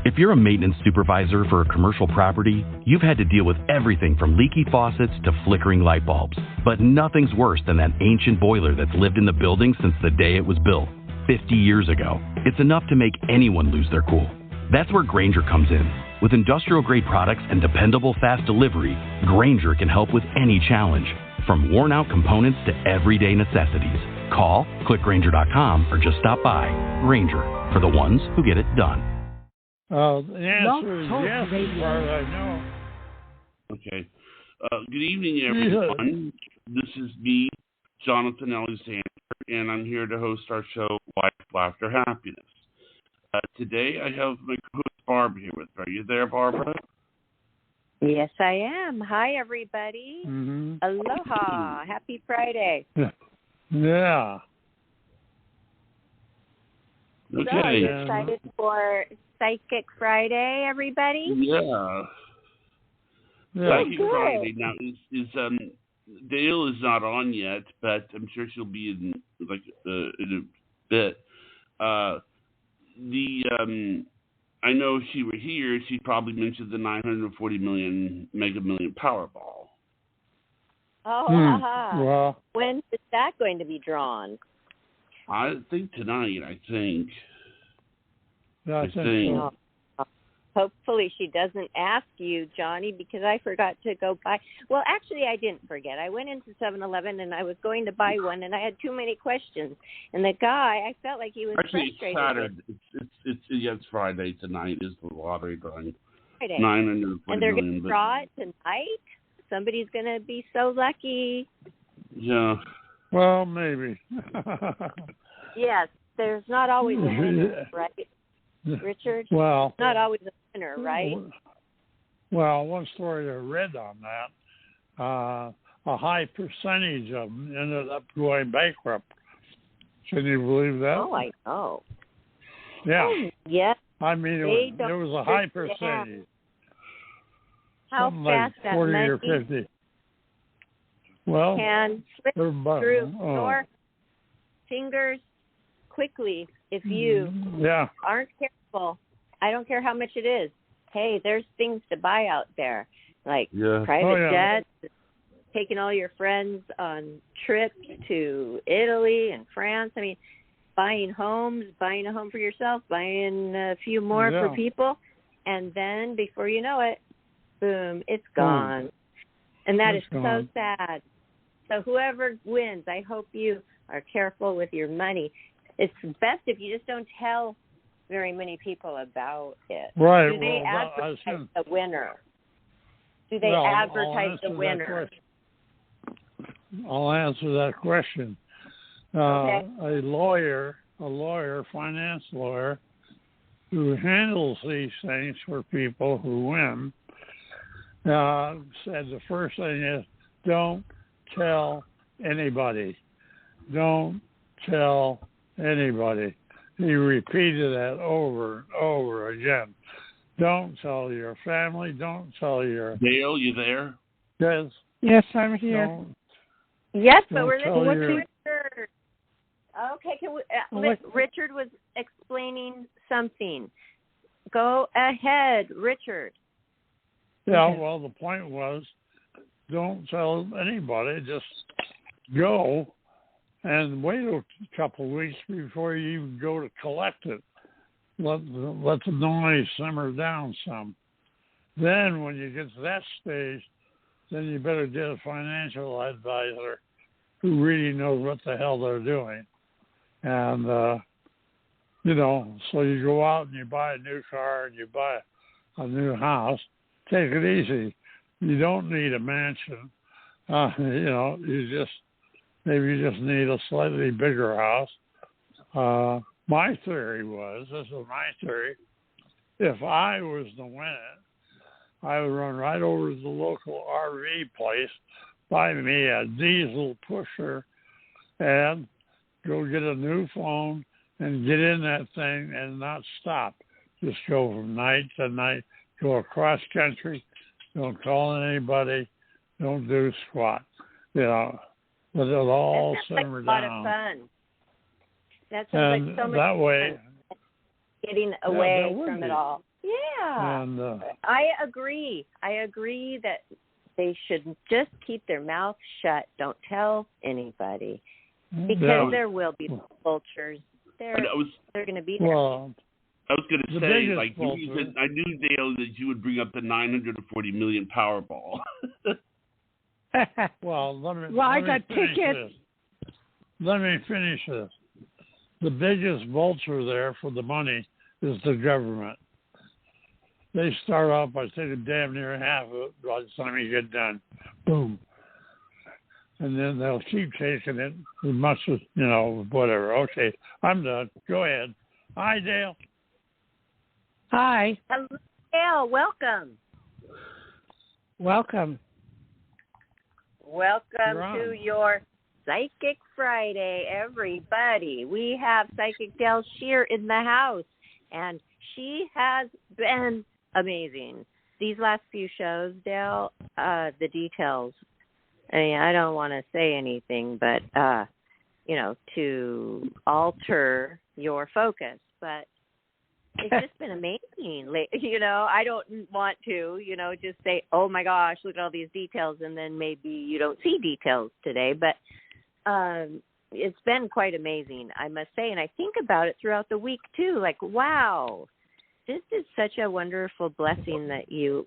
If you're a maintenance supervisor for a commercial property, you've had to deal with everything from leaky faucets to flickering light bulbs. But nothing's worse than that ancient boiler that's lived in the building since the day it was built, 50 years ago. It's enough to make anyone lose their cool. That's where Grainger comes in. With industrial-grade products and dependable fast delivery, Grainger can help with any challenge, from worn-out components to everyday necessities. Call, click Grainger.com, or just stop by. Grainger, for the ones who get it done. The answer is yes, as far as I know. Okay. Good evening, everyone. This is me, Jonathan Alexander, and I'm here to host our show, Life, Laughter, Happiness. Today, I have my co-host, Barbara, here with me. Are you there, Barbara? Yes, I am. Hi, everybody. Mm-hmm. Aloha. Happy Friday. Yeah. Okay. So, are you excited for Psychic Friday, everybody? Yeah. Psychic Friday. Now, Dayle is not on yet, but I'm sure she'll be in a bit. I know if she were here, she'd probably mention the 940 million Mega Million Powerball. Oh, Well, when is that going to be drawn? I think tonight. I think. I think so. Hopefully she doesn't ask you, Johnny, because I forgot to go buy. Well, actually, I didn't forget. I went into 7-Eleven and I was going to buy one, and I had too many questions. And the guy, I felt like he was actually frustrated. it's Saturday. It's Friday tonight is the lottery drawing. Friday. 940 and they're million. going to draw it tonight. Somebody's going to be so lucky. Yeah. Well, maybe. Yes, there's not always a winner, right, Richard? Well, not always a winner, right? Well, one story I read on that, a high percentage of them ended up going bankrupt. Can you believe that? Oh, I know. Yeah. Oh, yes. I mean, there was a high percentage. How something fast like that 40 money or 50. Well, can slip through your fingers quickly if you aren't careful. I don't care how much it is. Hey, there's things to buy out there, like private jets, taking all your friends on trips to Italy and France. I mean, buying homes, buying a home for yourself, buying a few more for people, and then before you know it, boom, it's gone. And that is so sad. So whoever wins, I hope you are careful with your money. It's best if you just don't tell very many people about it. Right. Do they advertise the winner? Do they advertise the winner? I'll answer that question. Okay. A lawyer, finance lawyer, who handles these things for people who win, said the first thing is, don't tell anybody. Don't tell anybody. He repeated that over and over again. Don't tell your family. Don't tell your... Dayle, you there? Yes. Yes, I'm here. Yes, but we're listening to Richard. Okay, can we, Richard was explaining something. Go ahead, Richard. Yeah, well, the point was, don't tell anybody. Just go and wait a couple of weeks before you even go to collect it. Let the noise simmer down some. Then when you get to that stage, then you better get a financial advisor who really knows what the hell they're doing. And, so you go out and you buy a new car and you buy a new house. Take it easy. You don't need a mansion. You just need a slightly bigger house. My theory was, this is my theory, if I was to win it, I would run right over to the local RV place, buy me a diesel pusher, and go get a new phone and get in that thing and not stop. Just go from night to night, go across country, don't call anybody, don't do squat. But it'll all simmer down. That sounds like a lot of fun. That sounds like so much that way, fun. Getting away from it all. Yeah. Yeah. And I agree. I agree that they should just keep their mouth shut. Don't tell anybody. Because there will be vultures. They're going to be there. Well, I was going to say, like, vulture. I knew, Dayle, that you would bring up the 940 million Powerball. Well, I got tickets. Let me finish this. The biggest vulture there for the money is the government. They start off by taking damn near half of it by the time you get done. Boom. And then they'll keep taking it as much as, whatever. Okay, I'm done. Go ahead. Hi, Dayle. Hi. Hello, Dayle. Welcome. Welcome to your Psychic Friday, everybody. We have Psychic Dayle Schear in the house, and she has been amazing. These last few shows, Dayle, the details. I mean, I don't want to say anything, but, to alter your focus, but it's just been amazing. I don't want to, just say, oh my gosh, look at all these details, and then maybe you don't see details today, but it's been quite amazing, I must say, and I think about it throughout the week too, like, wow, this is such a wonderful blessing that you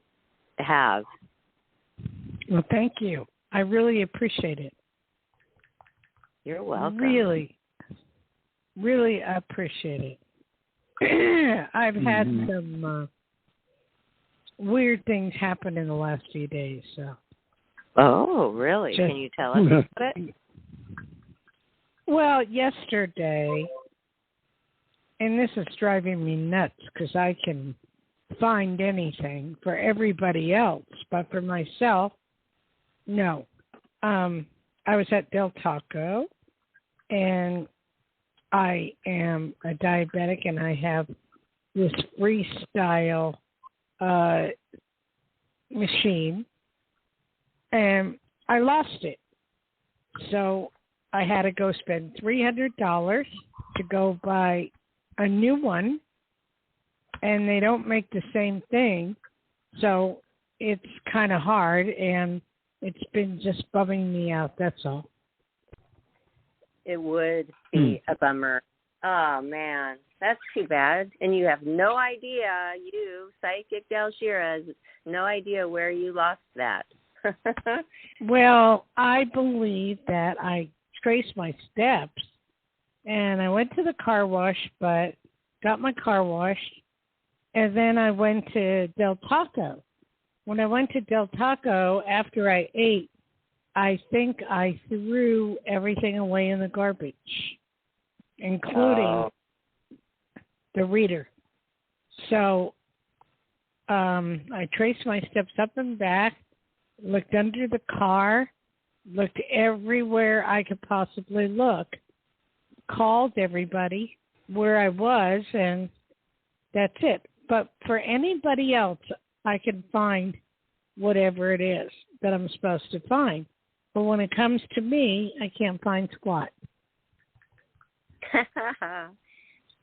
have. Well, thank you. I really appreciate it. You're welcome. Really, really appreciate it. I've had some weird things happen in the last few days. So. Oh, really? Can you tell us about it? Well, yesterday, and this is driving me nuts because I can find anything for everybody else, but for myself, no. I was at Del Taco, and I am a diabetic, and I have this freestyle machine, and I lost it. So I had to go spend $300 to go buy a new one, and they don't make the same thing, so it's kind of hard, and it's been just bumming me out, that's all. It would be a bummer. Oh, man, that's too bad. And you have no idea, Psychic Dayle Schear, has no idea where you lost that. Well, I believe that I traced my steps, and I went to the car wash, but got my car washed, and then I went to Del Taco. When I went to Del Taco, after I ate, I think I threw everything away in the garbage, including the reader. So I traced my steps up and back, looked under the car, looked everywhere I could possibly look, called everybody where I was, and that's it. But for anybody else, I can find whatever it is that I'm supposed to find. But when it comes to me, I can't find squat.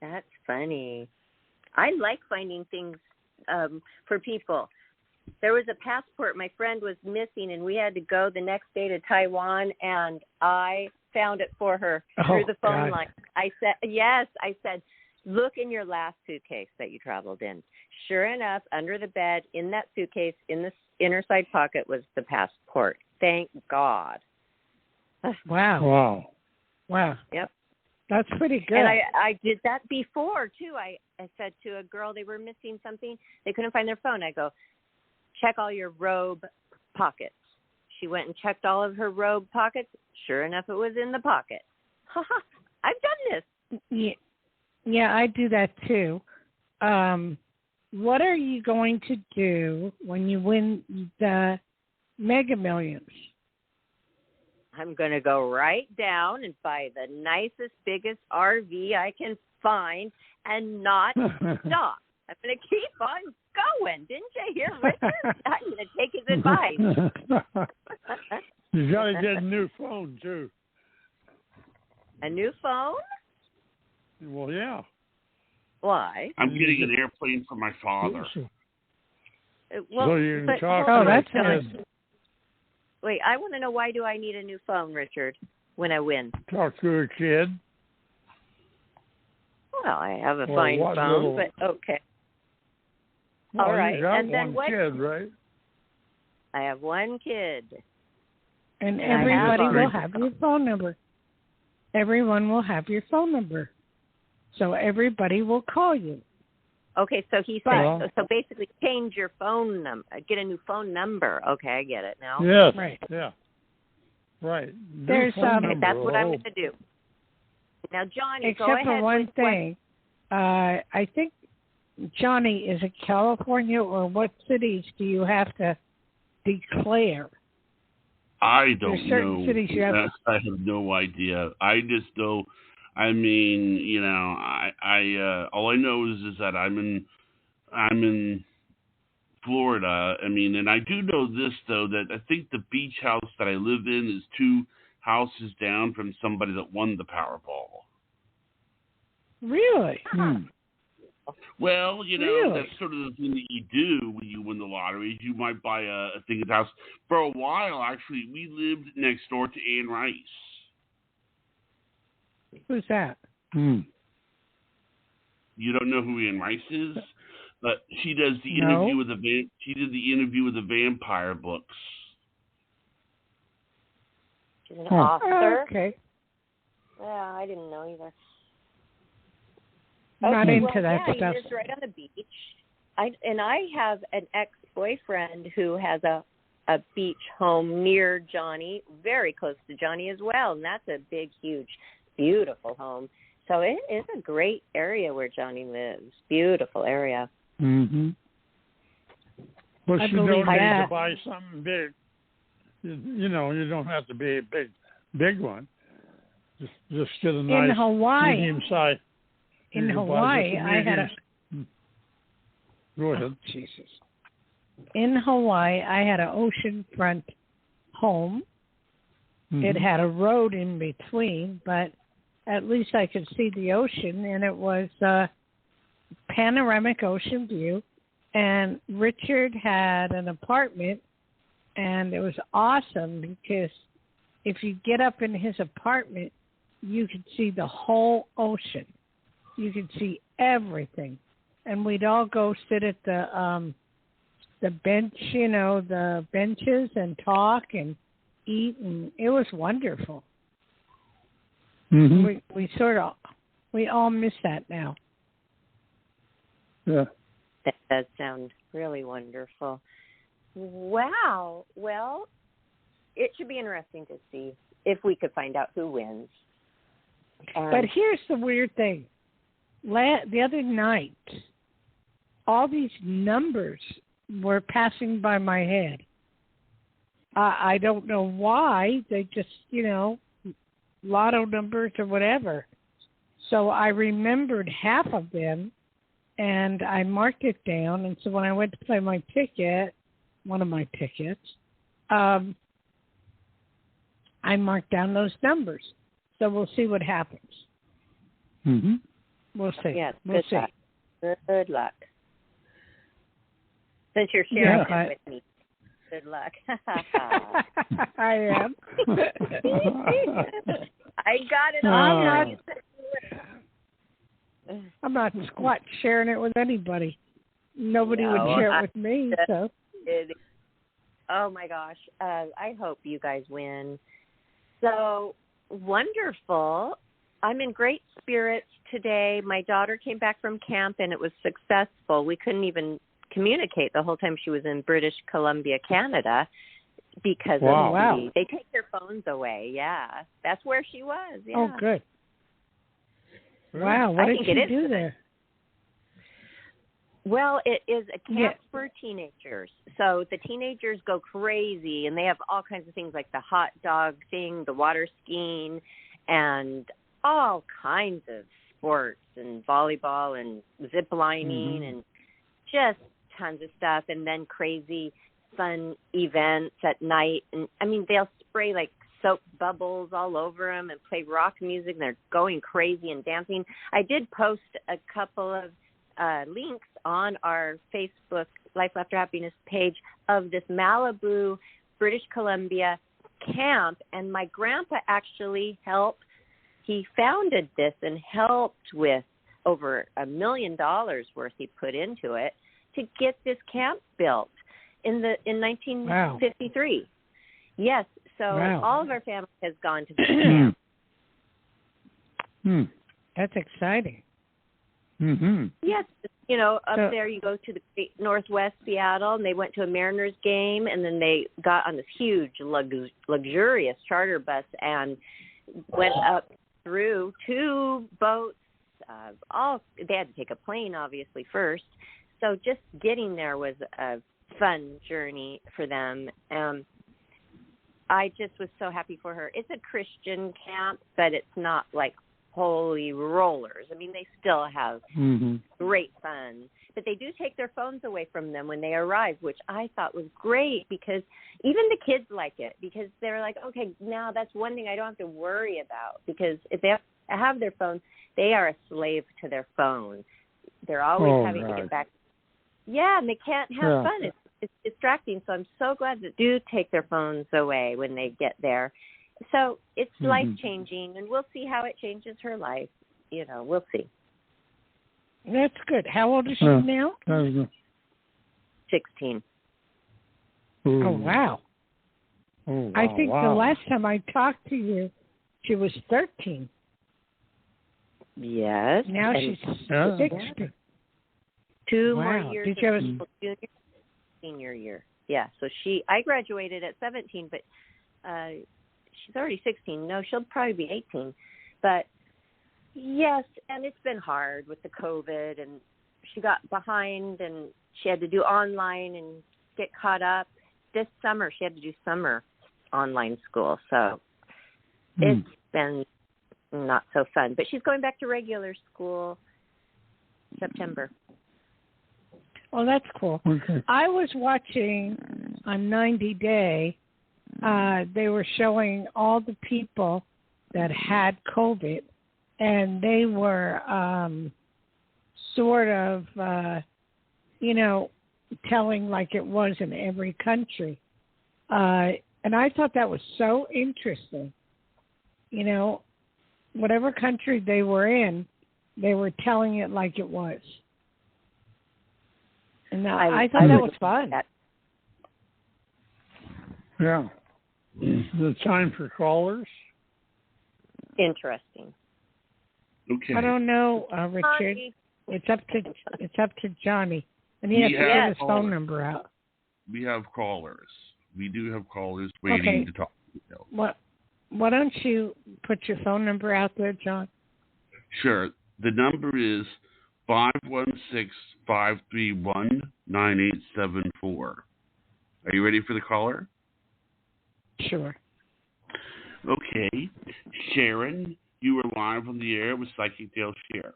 That's funny. I like finding things for people. There was a passport my friend was missing, and we had to go the next day to Taiwan, and I found it for her through the phone line. I said, look in your last suitcase that you traveled in. Sure enough, under the bed, in that suitcase, in the inner side pocket, was the passport. Thank God. Wow. Yep. That's pretty good. And I did that before, too. I said to a girl, they were missing something. They couldn't find their phone. I go, check all your robe pockets. She went and checked all of her robe pockets. Sure enough, it was in the pocket. I've done this. Yeah, I do that, too. What are you going to do when you win the Mega Millions? I'm going to go right down and buy the nicest, biggest RV I can find and not stop. I'm going to keep on going. Didn't you hear Richard? I'm going to take his advice. You got to get a new phone, too. A new phone? Well, yeah. Why? I'm getting an airplane for my father. Well, so you can talk oh, to that's a kid. nice. Wait, I want to know, why do I need a new phone, Richard, when I win? Talk to a kid. Well, I have a Well, fine what phone, little- but okay. Well, All right, you got and then one what? kid, right? I have one kid. And And I everybody have will a- have your phone number. Everyone will have your phone number. So everybody will call you. Okay, so he Well- said, so basically change your phone number, get a new phone number. Okay, I get it now. Yes. Right. Yeah. Right. New There's, phone okay, number, That's what I'm oh. going to do. Now, Johnny, Except go ahead for one with thing. I think, Johnny, is it California or what cities do you have to declare? I don't There's certain know. cities you have- I have no idea. I just know. I mean, you know, I all I know is that I'm in Florida. I mean, and I do know this though, that I think the beach house that I live in is 2 houses down from somebody that won the Powerball. Really? Well, you know, Really? that's sort of the thing that you do when you win the lottery. You might buy a thing at the house. For a while, actually, we lived next door to Anne Rice. Who's that? Hmm. You don't know who Anne Rice is? But she does the No. interview with she did the interview with the vampire books. She's an Huh. author. Okay. Yeah, I didn't know either. Not Okay, into that yeah, stuff. he lives right on the beach. I have an ex-boyfriend who has a beach home near Johnny, very close to Johnny as well, and that's a big, huge, beautiful home. So it is a great area where Johnny lives. Beautiful area. Mm-hmm. But I you don't believe need that. to buy something big. You know, you don't have to be a big one. Just get a nice Hawaii. medium size. In You can buy Hawaii, just a I had a... medium- Go ahead. Oh, Jesus. In Hawaii, I had an oceanfront home. Mhm. It had a road in between, but at least I could see the ocean, and it was a panoramic ocean view. And Richard had an apartment, and it was awesome because if you get up in his apartment, you could see the whole ocean. You could see everything. And we'd all go sit at the bench, you know, the benches and talk and eat, and it was wonderful. Mm-hmm. We all miss that now. Yeah. That does sound really wonderful. Wow. Well, it should be interesting to see if we could find out who wins. But here's the weird thing. The other night, all these numbers were passing by my head. I don't know why. They just, you know, lotto numbers or whatever. So I remembered half of them, and I marked it down. And so when I went to play my ticket, one of my tickets, I marked down those numbers. So we'll see what happens. Mm-hmm. We'll see. Yes, we'll see. luck. Good luck. Since you're sharing it with me. Good luck. I am. I got it all. I'm not squat sharing it with anybody. Nobody would share it with me. So. Oh my gosh! I hope you guys win. So wonderful! I'm in great spirits today. My daughter came back from camp and it was successful. We couldn't even communicate the whole time she was in British Columbia, Canada, because they take their phones away. Yeah, that's where she was. Yeah. Oh, good. Wow, what did she do there? Well, it is a camp for teenagers. So the teenagers go crazy, and they have all kinds of things like the hot dog thing, the water skiing, and all kinds of sports and volleyball and zip lining and just tons of stuff, and then crazy fun events at night. And, I mean, they'll spray, like, soap bubbles all over them and play rock music, and they're going crazy and dancing. I did post a couple of links on our Facebook Life After Happiness page of this Malibu, British Columbia camp. And my grandpa actually helped. He founded this and helped with over $1 million worth he put into it to get this camp built in 1953. Wow. Yes, so all of our family has gone to this camp. That's exciting. Mm-hmm. Yes, up there you go to the great Northwest Seattle, and they went to a Mariners game, and then they got on this huge, luxurious charter bus and went up through 2 boats. They had to take a plane, obviously, first. So just getting there was a fun journey for them. I just was so happy for her. It's a Christian camp, but it's not like holy rollers. I mean, they still have great fun, but they do take their phones away from them when they arrive, which I thought was great because even the kids like it because they're like, okay, now that's one thing I don't have to worry about because if they have their phone, they are a slave to their phone. They're always having to get back. Yeah, and they can't have fun. It's distracting. So I'm so glad that do take their phones away when they get there. So it's life-changing, and we'll see how it changes her life. We'll see. That's good. How old is she now? 16. Ooh. Oh, wow. I think the last time I talked to you, she was 13. Yes. Now she's 16. 2 more years. Did you have a senior year? Yeah. So I graduated at 17, but she's already 16. No, she'll probably be 18. But yes, and it's been hard with the COVID, and she got behind, and she had to do online and get caught up. This summer, she had to do summer online school, so it's been not so fun. But she's going back to regular school September. Oh, that's cool. Okay. I was watching on 90 Day. They were showing all the people that had COVID, and they were sort of, telling like it was in every country. And I thought that was so interesting. Whatever country they were in, they were telling it like it was. And I thought that was fun. Yeah. The time for callers? Interesting. Okay. I don't know, Richard. It's up to Johnny. And he has to get his phone number out. We have callers. We do have callers waiting to talk. Why don't you put your phone number out there, John? Sure. The number is 516-531-9874. Are you ready for the caller? Sure. Okay. Sharon, you are live on the air with Psychic Dayle Schear.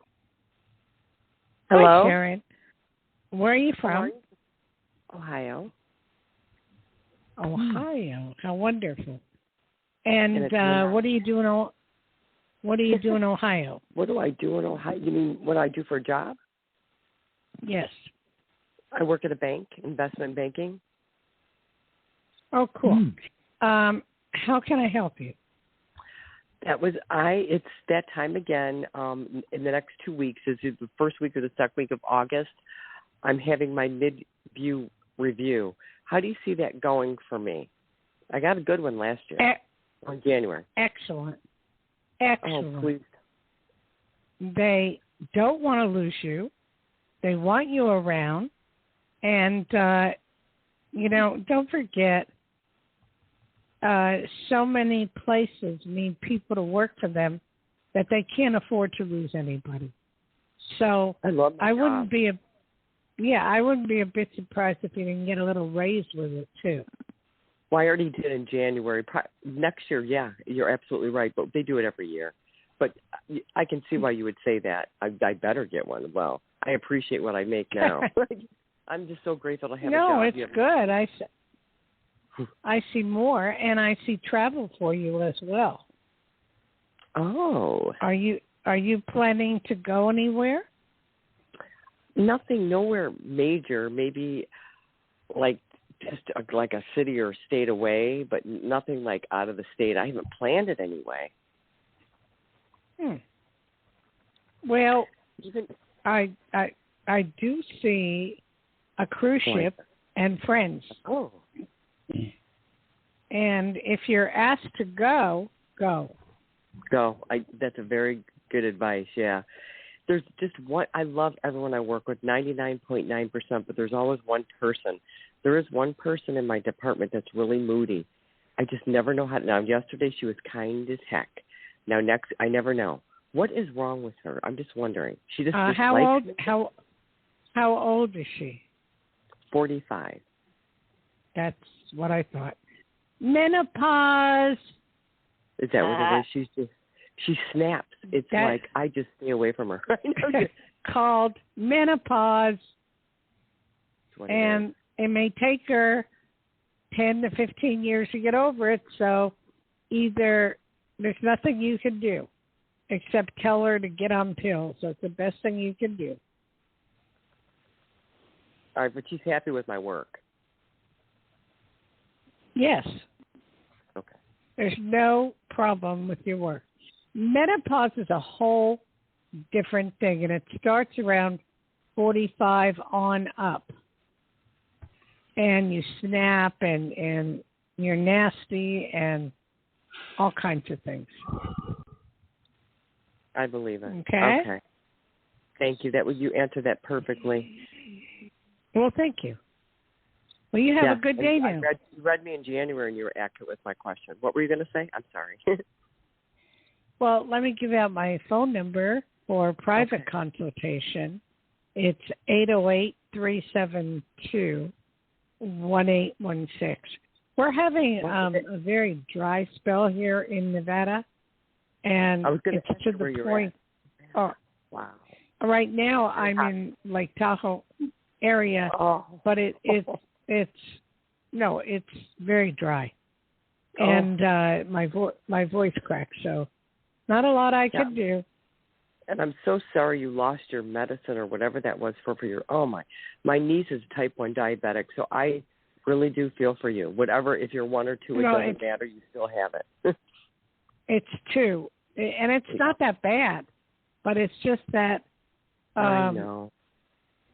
Hello? Hi, Sharon. Where are you from? Ohio. Ohio. How wonderful. And what do you do in Ohio? What do I do in Ohio? You mean what I do for a job? Yes. I work at a bank, investment banking. Oh, cool. How can I help you? It's that time again. In the next 2 weeks, is the first week or the second week of August, I'm having my mid-view review. How do you see that going for me? I got a good one last year, in January. Excellent. Oh, please. They don't want to lose you. They want you around. And, don't forget, so many places need people to work for them that they can't afford to lose anybody. So I wouldn't be a bit surprised if you didn't get a little raise with it too. Well, I already did in January. Next year, yeah, you're absolutely right. But they do it every year. But I can see why you would say that. I better get one. Well, I appreciate what I make now. I'm just so grateful to have a job. No, it's good. I see more, and I see travel for you as well. Oh. Are you planning to go anywhere? Nothing, nowhere major. Maybe like just like a city or state away, but nothing like out of the state. I haven't planned it anyway. Well, I do see a cruise ship and friends. Oh. And if you're asked to go, go. Go. That's a very good advice, yeah. There's just one, I love everyone I work with, 99.9%, but there's always one person. There is one person in my department that's really moody. I just never know how to. Now, yesterday she was kind as heck. Now, next, I never know. What is wrong with her? I'm just wondering. She just how old is she? 45. That's what I thought. Menopause. Is that what it is? She snaps. It's like I just stay away from her. It's called menopause, and it may take her 10 to 15 years to get over it. So either there's nothing you can do except tell her to get on pills. That's the best thing you can do. All right, but she's happy with my work. Yes. Okay. There's no problem with your work. Menopause is a whole different thing, and it starts around 45 on up. And you snap, and you're nasty, and all kinds of things. I believe it. Okay. Thank you. You answered that perfectly. Well, thank you. Well, you have a good day now. You read me in January, and you were accurate with my question. What were you going to say? I'm sorry. Well, let me give out my phone number for private consultation. It's 808-372-1816. We're having a very dry spell here in Nevada, and it's to the point. Oh, wow! Right now I'm in Lake Tahoe area, but it's very dry, and my voice cracks. So not a lot I can do. And I'm so sorry you lost your medicine or whatever that was for your. Oh my niece is type 1 diabetic, so I really do feel for you. Whatever, if you're 1 or 2, it doesn't matter. You still have it. It's 2, and it's not that bad, but it's just that. I know.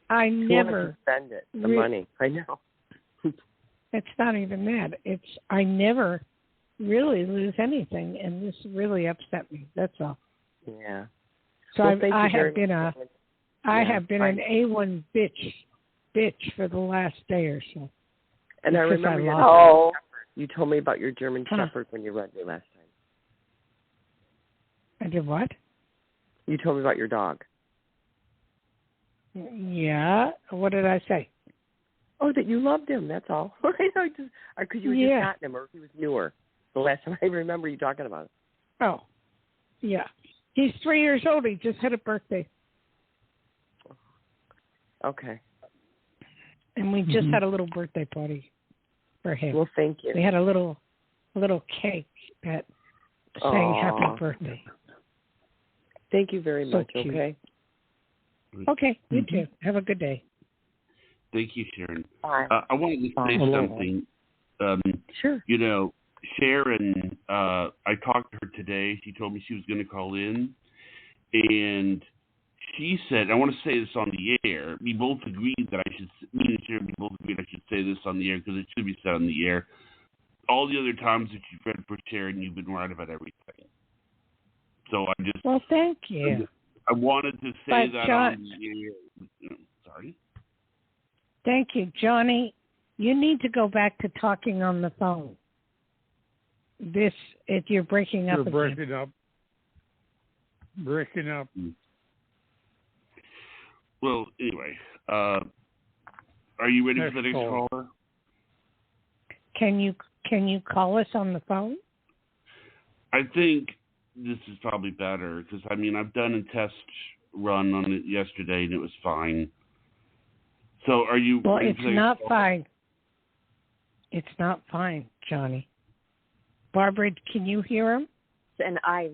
I never spend it. The money. I know. It's not even that. I never really lose anything, and this really upset me. That's all. Yeah. So I have been an A1 bitch for the last day or so. And I remember you told me about your German Shepherd when you read me last time. I did what? You told me about your dog. Yeah. What did I say? Oh, that you loved him. That's all. Because you had just gotten him, or if he was newer. The last time I remember you talking about it. Oh, yeah. He's 3 years old. He just had a birthday. Okay. And we just had a little birthday party for him. Well, thank you. We had a little cake that saying happy birthday. Thank you very much, cute. Okay? Okay, you too. Have a good day. Thank you, Sharon. Bye. I wanted to say something. Sure. You know, Sharon, I talked to her today. She told me she was going to call in. And she said, I want to say this on the air. Me and Sharon, we both agreed I should say this on the air because it should be said on the air. All the other times that you've read for Sharon, you've been right about everything. So I just... Well, thank you. I wanted to say that John, on the air. Sorry? Thank you. Johnny, you need to go back to talking on the phone. You're breaking up. You're breaking up. Well, anyway, are you ready for the next caller? Can you call us on the phone? I think this is probably better because, I've done a test run on it yesterday and it was fine. So are you... Well, it's not fine. It's not fine, Johnny. Barbara, can you hear him? And I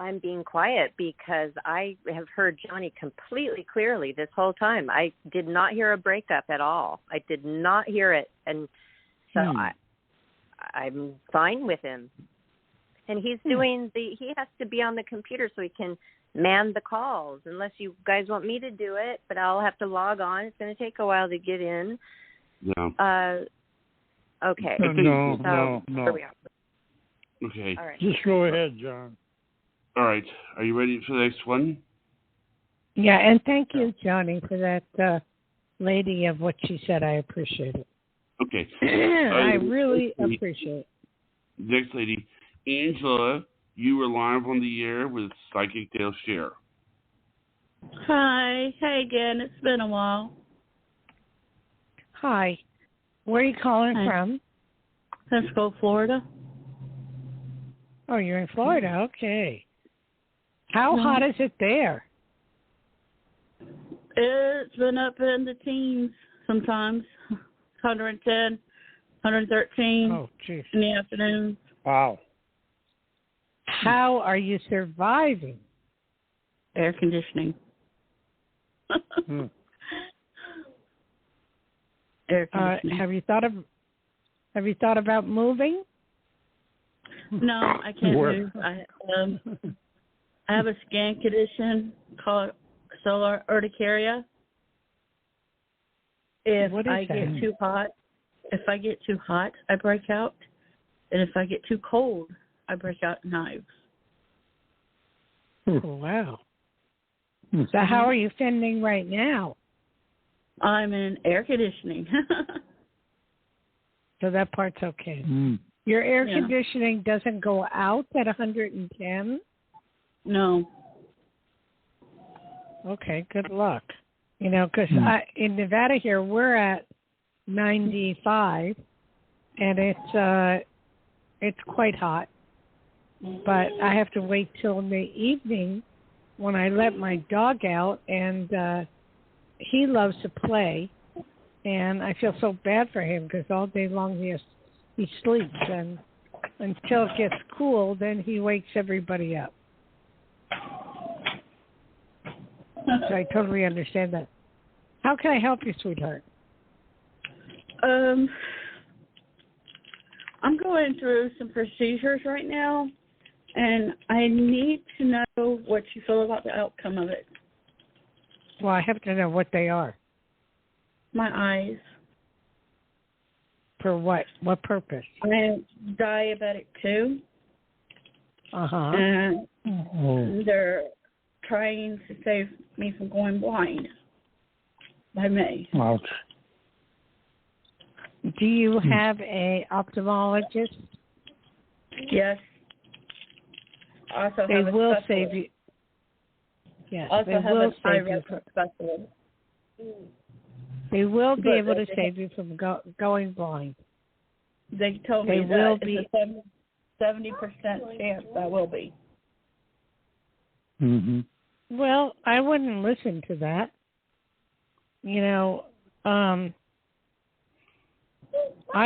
I'm being quiet because I have heard Johnny completely clearly this whole time. I did not hear a breakup at all. I did not hear it. And so I'm fine with him. And he's doing he has to be on the computer so he can man the calls, unless you guys want me to do it, but I'll have to log on. It's going to take a while to get in. Yeah. Okay. No. Okay. All right. Just go ahead, John. All right. Are you ready for the next one? Yeah, and thank you, Johnny, for that lady of what she said. I appreciate it. Okay. I really appreciate it. Next lady, Angela, you were live on the air with Psychic Dayle Schear. Hi. Hey again. It's been a while. Hi. Where are you calling from? Pensacola, Florida. Oh, you're in Florida. Okay. How hot is it there? It's been up in the teens sometimes. 110, 113 in the afternoon. Wow. How are you surviving? Air conditioning. Air conditioning. Have you thought about moving? No, I can't move. I have a skin condition called solar urticaria. If I get too hot, I break out. And if I get too cold, I break out in hives. Oh, wow. So how are you fending right now? I'm in air conditioning. So that part's okay. Your air conditioning doesn't go out at 110? No. Okay, good luck. You know, because in Nevada here, we're at 95, and it's quite hot. But I have to wait till in the evening when I let my dog out, and he loves to play, and I feel so bad for him because all day long he sleeps, and until it gets cool, then he wakes everybody up. So I totally understand that. How can I help you, sweetheart? I'm going through some procedures right now, and I need to know what you feel about the outcome of it. Well, I have to know what they are. My eyes. For what? What purpose? I am diabetic too. And they're trying to save me from going blind by May. Ouch. Do you have a ophthalmologist? Yes. Also they will save you. Yes, also they will save you from. They will be able to save you from going blind. They told me that it's a 70% chance I will be. Well, I wouldn't listen to that. You know, I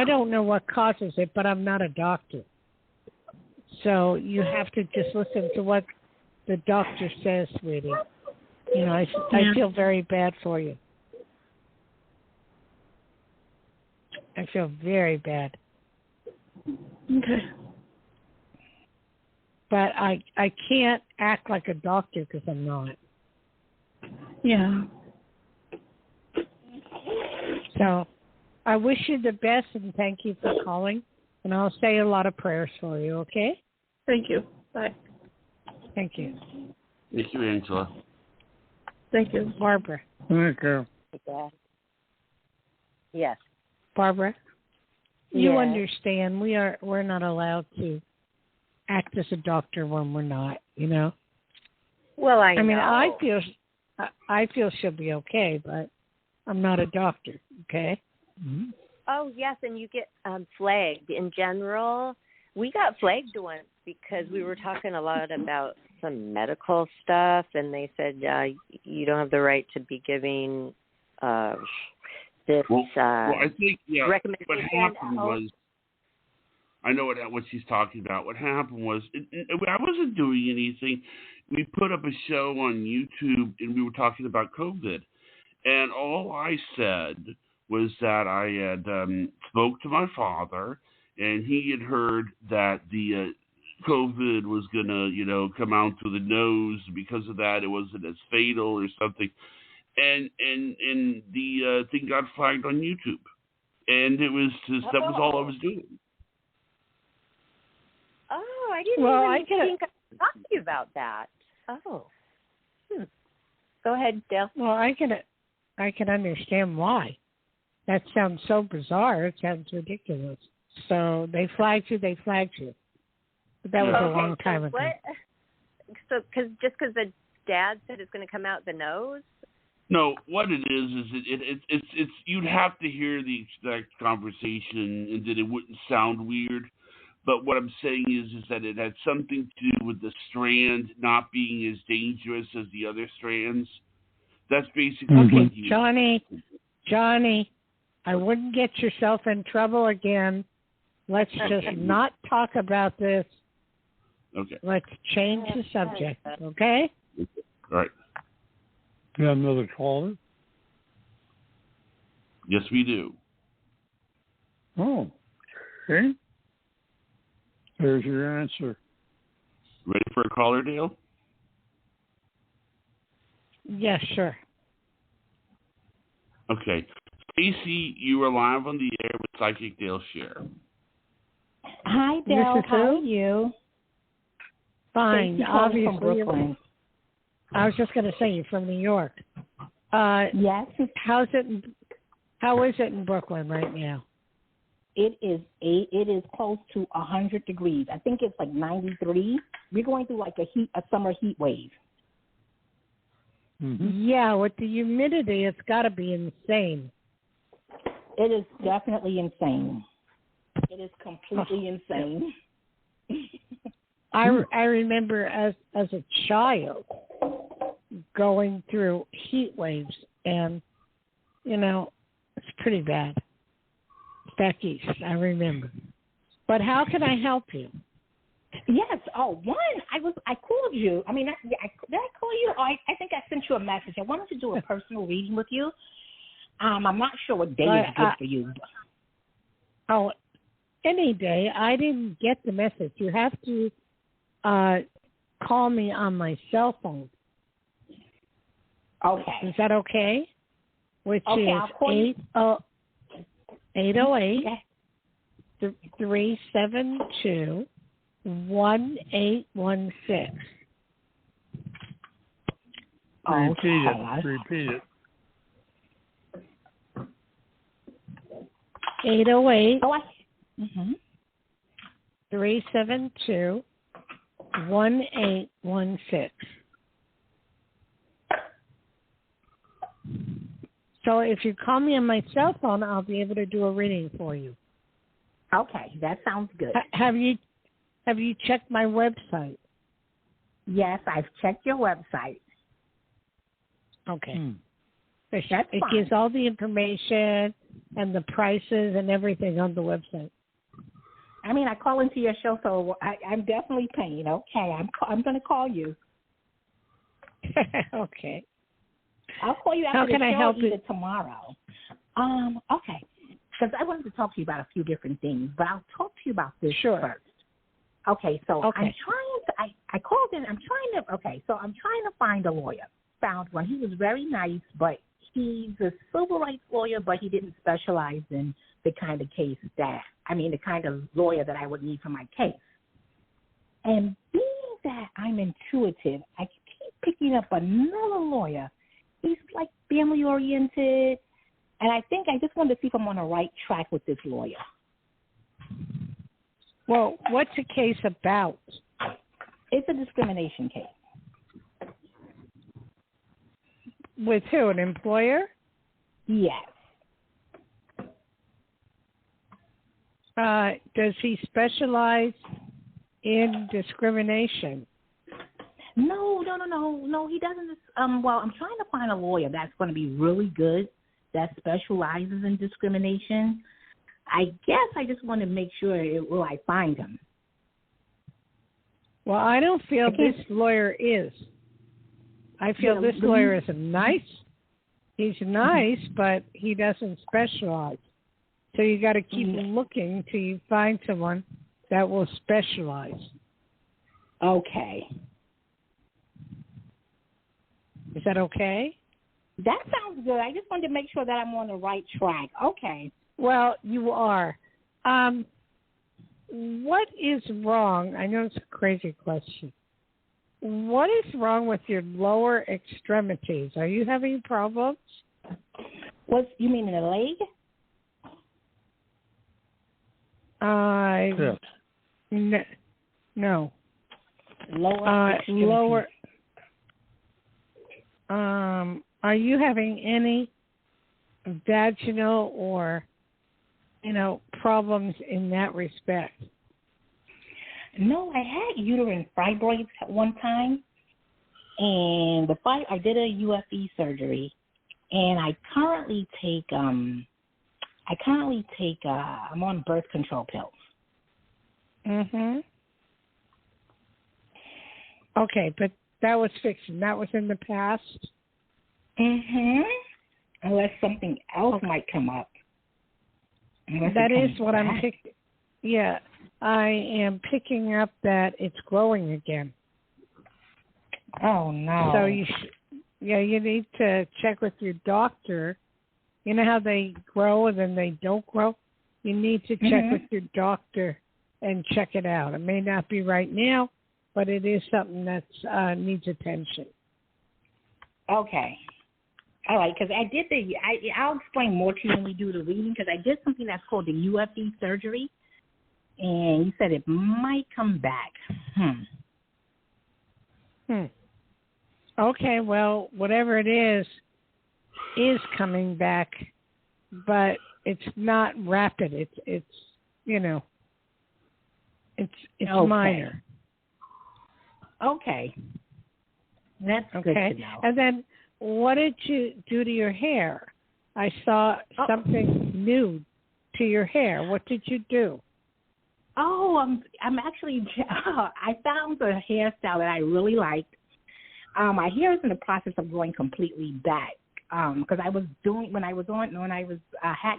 don't know what causes it, but I'm not a doctor. So you have to just listen to what the doctor says, sweetie. You know, I feel very bad for you. I feel very bad. Okay. But I can't act like a doctor because I'm not. Yeah. So I wish you the best and thank you for calling. And I'll say a lot of prayers for you, okay? Thank you. Bye. Thank you. Thank you, Angela. Thank you. Barbara. Thank you. Yes. Barbara, you understand we're not allowed to act as a doctor when we're not, you know? Well, I mean, know. I feel she'll be okay, but I'm not a doctor, okay? Oh, yes, and you get flagged. In general, we got flagged once because we were talking a lot about some medical stuff, and they said you don't have the right to be giving this I think, recommendation. what happened was, I know what she's talking about. What happened was, I wasn't doing anything. We put up a show on YouTube, and we were talking about COVID. And all I said was that I had spoke to my father, and he had heard that the COVID was going to, come out through the nose. Because of that, it wasn't as fatal or something. And the thing got flagged on YouTube. And it was just, that was all I was doing. Oh, I didn't even think I was talking to you about that. Oh. Go ahead, Dayle. Well, I can understand why. That sounds so bizarre. It sounds ridiculous. So they flagged you. But that was a long time ago. So just because the dad said it's going to come out the nose? No, what it is it's you'd have to hear the exact conversation, and then it wouldn't sound weird. But what I'm saying is that it had something to do with the strand not being as dangerous as the other strands. That's basically what you... Johnny, I wouldn't get yourself in trouble again. Let's just not talk about this. Okay. Let's change the subject, okay? All right. You have another caller? Yes, we do. Oh, okay. There's your answer. Ready for a caller, Dayle? Yes, sure. Okay. Stacy, you are live on the air with Psychic Dayle Schear. Hi, Dayle. How are you? Fine. Stacey Obviously, from Brooklyn. I was just going to say you're from New York. Yes. How is it in Brooklyn right now? It is close to 100 degrees. I think it's like 93. We're going through like a summer heat wave. Mm-hmm. Yeah, with the humidity, it's got to be insane. It is definitely insane. It is completely insane. I remember as a child going through heat waves, and it's pretty bad. Back east, I remember. But how can I help you? Yes. Oh, one, I called you. I mean, did I call you? I think I sent you a message. I wanted to do a personal reading with you. I'm not sure what day is good for you. Oh, any day. I didn't get the message. You have to call me on my cell phone. Okay. Is that okay? Which okay, I'll call you. 808-372-1816. Repeat it. 808-372-1816. So if you call me on my cell phone, I'll be able to do a reading for you. Okay, that sounds good. Have you checked my website? Yes, I've checked your website. Okay. It gives all the information and the prices and everything on the website. I mean, I call into your show, so I'm definitely paying. Okay, I'm going to call you. Okay. I'll call you after How the can show I help either you? tomorrow. Okay. Because I wanted to talk to you about a few different things, but I'll talk to you about this first. Okay, so I'm trying to, I called in, I'm trying to find a lawyer. Found one. He was very nice, but he's a civil rights lawyer, but he didn't specialize in the kind of the kind of lawyer that I would need for my case. And being that I'm intuitive, I keep picking up another lawyer. He's like family oriented, and I think I just wanted to see if I'm on the right track with this lawyer. Well, what's the case about? It's a discrimination case. With who? An employer? Yes. Does he specialize in discrimination? No, he doesn't. Well, I'm trying to find a lawyer that's going to be really good, that specializes in discrimination. I guess I just want to make sure will I find him. Well, I don't feel this lawyer is. I feel this lawyer is he's nice, but he doesn't specialize. So you got to keep looking till you find someone that will specialize. Okay. Is that okay? That sounds good. I just wanted to make sure that I'm on the right track. Okay. Well, you are. What is wrong? I know it's a crazy question. What is wrong with your lower extremities? Are you having problems? You mean in the leg? No. Lower. Are you having any vaginal or, problems in that respect? No, I had uterine fibroids at one time, and I did a UFE surgery, and I currently take I'm on birth control pills. Mhm. Okay, but that was fiction. That was in the past. Mhm. Unless something else might come up. That is what I'm picking. Yeah, I am picking up that it's growing again. Oh no! So you need to check with your doctor. You know how they grow and then they don't grow? You need to check with your doctor and check it out. It may not be right now, but it is something that needs attention. Okay. All right, because I did I'll explain more to you when we do the reading, because I did something that's called the UFE surgery, and you said it might come back. Okay, well, whatever it is coming back, but it's not rapid. It's minor. Okay. That's good to know. And then what did you do to your hair? I saw something new to your hair. What did you do? Oh, I'm actually I found a hairstyle that I really liked. My hair is in the process of growing completely back. Because I had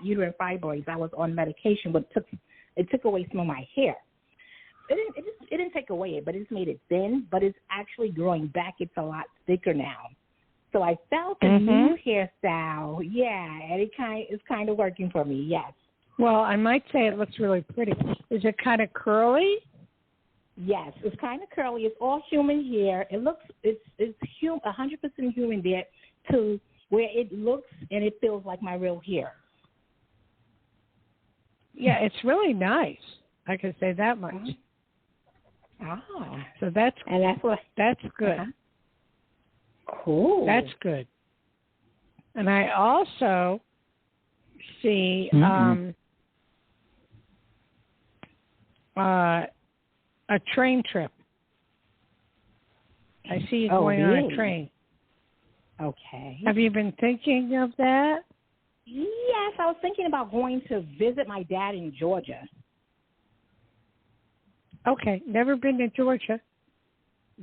uterine fibroids. I was on medication, but it took away some of my hair. It didn't take away it, but it just made it thin. But it's actually growing back. It's a lot thicker now. So I found a new hairstyle. Yeah, and it's kind of working for me. Yes. Well, I might say it looks really pretty. Is it kind of curly? Yes, it's kind of curly. It's all human hair. It's 100% human there to where it looks and it feels like my real hair. Yeah, it's really nice. I can say that much. So that's good. Cool. That's good. And I also see a train trip. I see you going on a train. Okay. Have you been thinking of that? Yes, I was thinking about going to visit my dad in Georgia. Okay, never been to Georgia,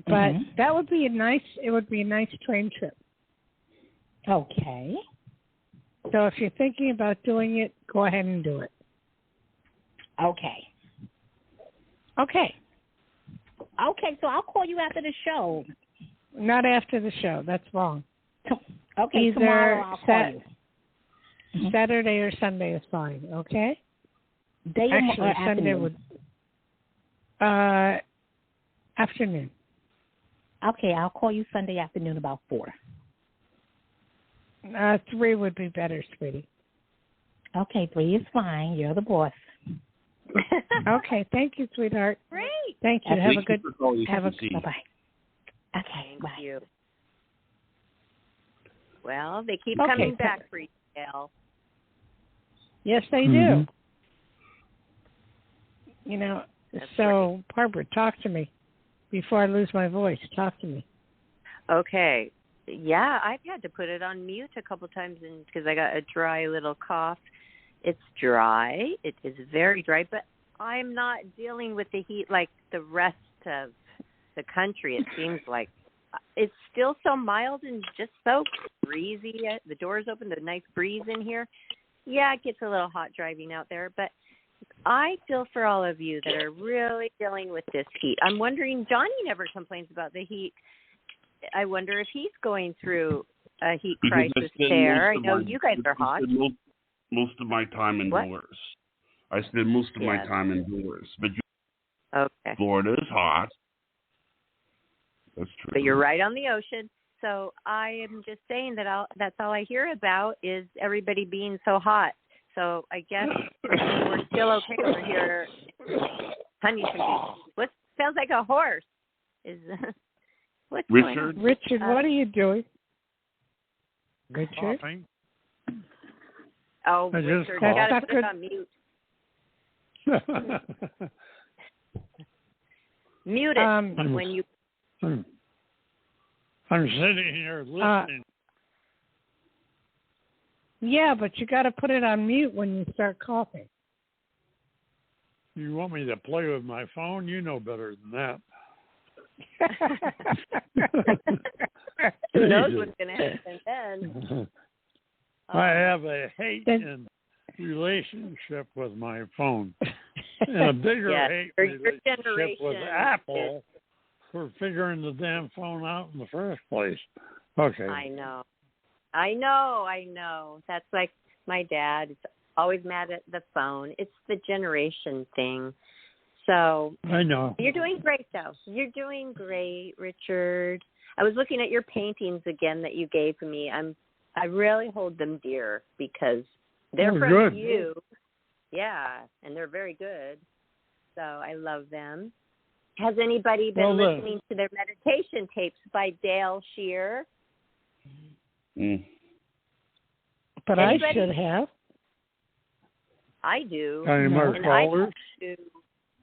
but that would be a nice train trip. Okay. So if you're thinking about doing it, go ahead and do it. Okay. Okay. Okay, so I'll call you after the show. Not after the show. That's wrong. Okay, either tomorrow I'll call you. Saturday or Sunday is fine, okay? Day Actually, or Sunday would... afternoon. Okay, I'll call you Sunday afternoon about 4. 3 would be better, sweetie. Okay, 3 is fine. You're the boss. Okay, thank you, sweetheart. Great. Thank you. Have a good bye-bye. Okay, thank bye. you. Well, they keep coming back for you, Dayle. Yes, they do. That's so, Barbara, talk to me before I lose my voice. Talk to me. Okay. Yeah, I've had to put it on mute a couple times because I got a dry little cough. It's dry. It is very dry, but I'm not dealing with the heat like the rest of the country. It seems like it's still so mild and just so breezy. The door's open, the nice breeze in here. Yeah, it gets a little hot driving out there, but I feel for all of you that are really dealing with this heat. I'm wondering, Johnny never complains about the heat. I wonder if he's going through a heat crisis there. I know you guys are hot. Most of my time indoors. I spend most of my time indoors. But Florida is hot. That's true. But you're right on the ocean. So I am just saying that that's all I hear about is everybody being so hot. So I guess we're still okay over here. Honey, what sounds like a horse? What's Richard? Richard, what are you doing? Richard? Coughing. Oh, Richard, you got to put it on mute. Mute it when you. I'm sitting here listening. Yeah, but you got to put it on mute when you start coughing. You want me to play with my phone? You know better than that. Who knows what's going to happen then? I have a hate-in relationship with my phone. And a bigger hate relationship with Apple for figuring the damn phone out in the first place. Okay. I know. That's like my dad. Is always mad at the phone. It's the generation thing. So I know. You're doing great, though. You're doing great, Richard. I was looking at your paintings again that you gave me. I really hold them dear because they're from you. Yeah, and they're very good. So I love them. Has anybody been listening to their meditation tapes by Dayle, Schear? But anybody? I should have. I do. Any more callers? I have to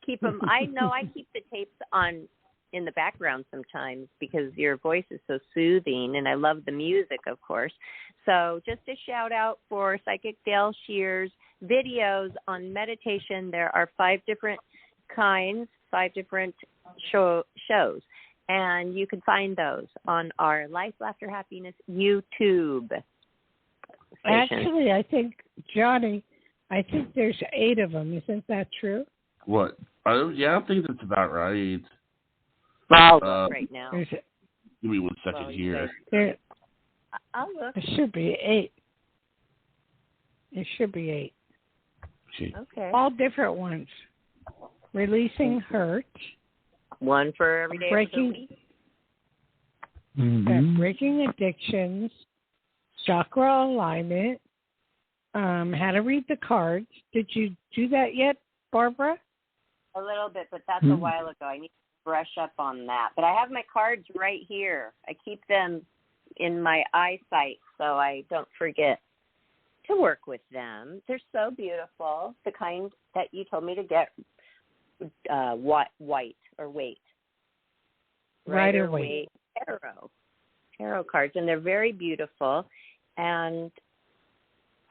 keep them. I know I keep the tapes on in the background sometimes because your voice is so soothing, and I love the music, of course. So just a shout out for Psychic Dayle Schear's videos on meditation. There are 5 different kinds, 5 different shows, and you can find those on our Life, Laughter, Happiness YouTube station. Actually, I think, Johnny, there's 8 of them. Isn't that true? What? Yeah, I think that's about right. I'll look right now. Give me 1 second here. I'll look. It should be 8. It should be 8. Okay. All different ones. Releasing hurt. One for every day. Breaking addictions. Chakra alignment. How to read the cards. Did you do that yet, Barbara? A little bit, but that's a while ago. I need to brush up on that. But I have my cards right here. I keep them in my eyesight so I don't forget to work with them. They're so beautiful. The kind that you told me to get white or weight. Rider-Waite. Tarot cards, and they're very beautiful. And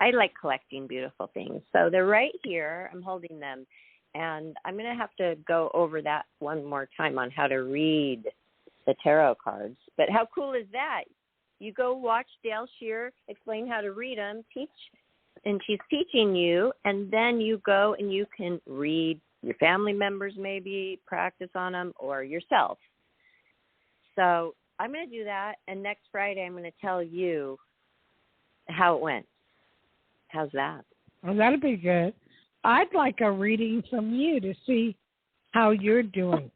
I like collecting beautiful things. So they're right here. I'm holding them. And I'm going to have to go over that one more time on how to read the tarot cards. But how cool is that? You go watch Dayle Schear explain how to read them, and she's teaching you, and then you go and you can read your family members maybe, practice on them, or yourself. So I'm going to do that, and next Friday I'm going to tell you how it went. How's that? Well, that'll be good. I'd like a reading from you to see how you're doing.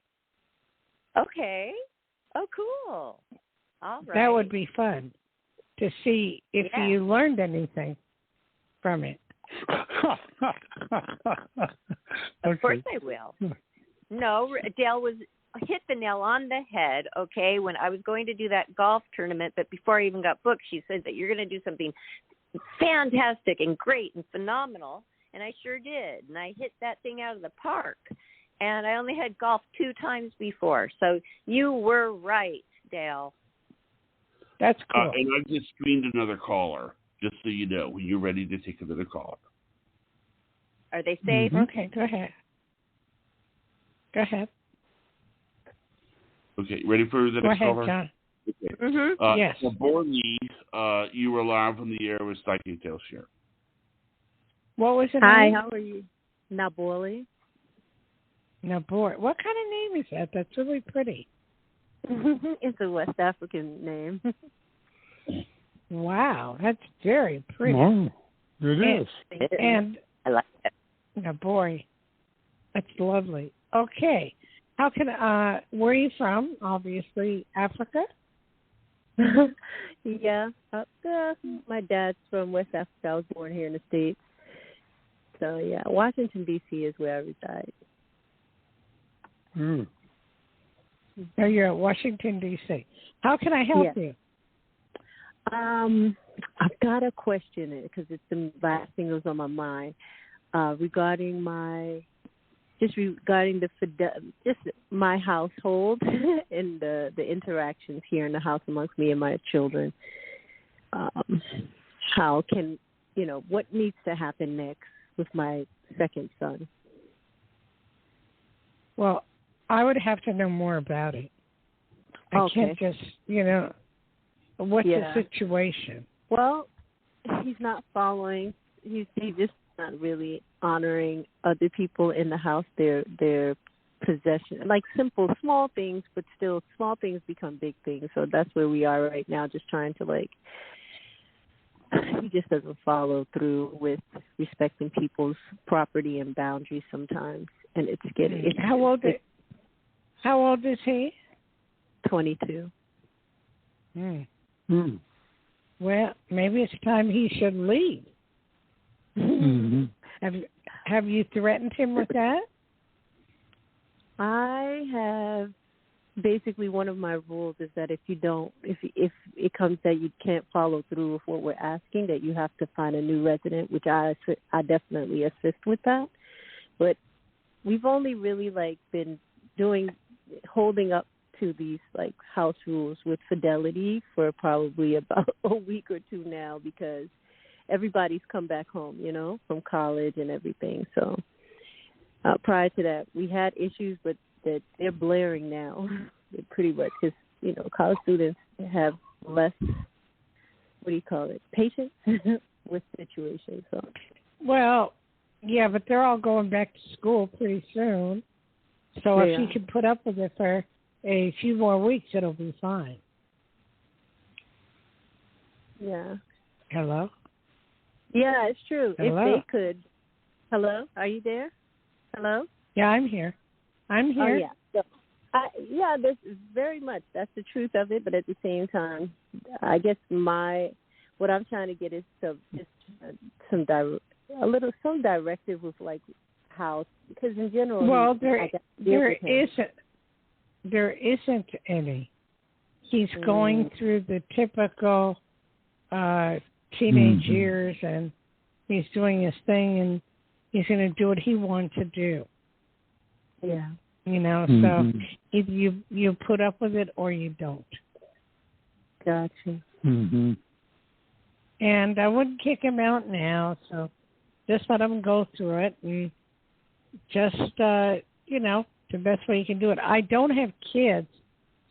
Okay. Oh, cool. All right. That would be fun to see if you learned anything from it. Of course I will. No, Dayle hit the nail on the head, okay, when I was going to do that golf tournament, but before I even got booked, she said that you're going to do something fantastic and great and phenomenal. And I sure did. And I hit that thing out of the park. And I only had golf 2 times before. So you were right, Dayle. That's cool. And I just screened another caller, just so you know, when you're ready to take another caller. Are they safe? Mm-hmm. Okay, go ahead. Go ahead. Okay, ready for the next caller? Go ahead, John. Okay. Mm-hmm. Yes. Naborni, you were live on the air with Psychic Tale Schear. What was it? Hi, how are you? Naborni. Nabor. What kind of name is that? That's really pretty. It's a West African name. Wow, that's very pretty. Wow, it is. And I like it. Nabori. That's lovely. Okay. How can where are you from? Obviously, Africa. Yeah, up there. My dad's from West Africa. I was born here in the States. So yeah, Washington D.C. is where I reside. Oh, you're at Washington D.C. How can I help you? I've got a question because it's the last thing that was on my mind regarding my household and the interactions here in the house amongst me and my children. How can what needs to happen next with my second son? Well, I would have to know more about it. I can't just what's the situation? Well, he's not following. He's just not really honoring other people in the house, their possession, like simple, small things, but still small things become big things. So that's where we are right now, just trying to he just doesn't follow through with respecting people's property and boundaries sometimes, and it's getting. How old is he? 22. Well, maybe it's time he should leave. Mm-hmm. Have you threatened him with that? I have. Basically, one of my rules is that if it comes that you can't follow through with what we're asking, that you have to find a new resident, which I definitely assist with that. But we've only really been holding up to these house rules with fidelity for probably about a week or two now, because everybody's come back home, from college and everything. So prior to that, we had issues, but that they're blaring now. They're pretty much because college students have less patience with situations. So well, yeah, but they're all going back to school pretty soon. So if you can put up with it for a few more weeks, it'll be fine. Yeah. Hello? Yeah, it's true. Hello? If they could. Hello? Are you there? Hello? Yeah, I'm here. I'm here. Oh, yeah. There's very much. That's the truth of it. But at the same time, I guess what I'm trying to get is some directive with how, because in general. Well, there isn't any. He's going through the typical teenage years, and he's doing his thing, and he's going to do what he wants to do. Yeah. So either you put up with it or you don't. Gotcha. Mm-hmm. And I wouldn't kick him out now, so just let him go through it, and just, the best way you can do it. I don't have kids,